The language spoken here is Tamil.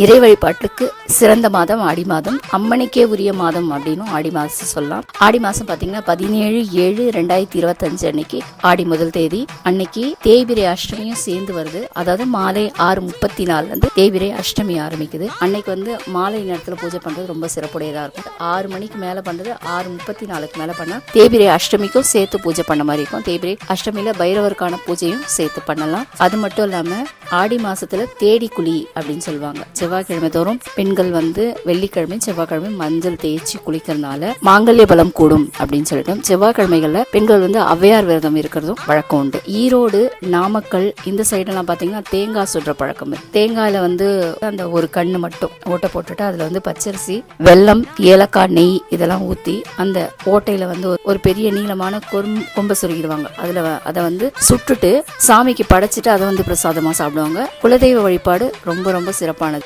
இறை வழிபாட்டுக்கு சிறந்த மாதம் ஆடி மாதம், அம்மனுக்கே உரிய மாதம் அப்படின்னு ஆடி மாதம் சொல்லலாம். ஆடி மாசம் பாத்தீங்கன்னா 17/7/2025 அன்னைக்கு ஆடி முதல் தேதி அன்னைக்கு தேய்பிரை அஷ்டமியும் சேர்ந்து வருது. அதாவது மாலை 6:34 இருந்து தேய்பிரை அஷ்டமி ஆரம்பிக்குது. அன்னைக்கு மாலை நேரத்துல பூஜை பண்றது ரொம்ப சிறப்புடையதா இருக்கும். 6 மணிக்கு மேல பண்றது 6:34 மேல பண்ணா தேய்பிரை அஷ்டமிக்கும் சேர்த்து பூஜை பண்ண மாதிரி இருக்கும். தேய்பிரை அஷ்டமியில பைரவருக்கான பூஜையும் சேர்த்து பண்ணலாம். அது மட்டும் இல்லாம ஆடி மாசத்துல தேடி குழி அப்படின்னு சொல்லுவாங்க. செவ்வாய்க்கிழமை தோறும் பெண்கள் வெள்ளிக்கிழமை செவ்வாய்க்கிழமை மஞ்சள் தேய்ச்சி குளிக்கிறதுனால மாங்கல்ய பலம் கூடும் அப்படின்னு சொல்லிட்டு செவ்வாய்க்கிழமைகள்ல பெண்கள் ஔவையார் விரதம் இருக்கிறதும் வழக்கம் உண்டு. ஈரோடு, நாமக்கல் இந்த சைடெல்லாம் பாத்தீங்கன்னா தேங்காய் சுடுற பழக்கம். தேங்காயில அந்த ஒரு கண்ணு மட்டும் ஓட்டை போட்டுட்டு அதுல பச்சரிசி, வெல்லம், ஏலக்காய், நெய் இதெல்லாம் ஊத்தி அந்த ஓட்டையில ஒரு பெரிய நீளமான கொம்பை சொருகிடுவாங்க. அதை சுட்டுட்டு சாமிக்கு படைச்சிட்டு அதை பிரசாதமா சாப்பிடுவாங்க. குலதெய்வ வழிபாடு ரொம்ப ரொம்ப சிறப்பானது.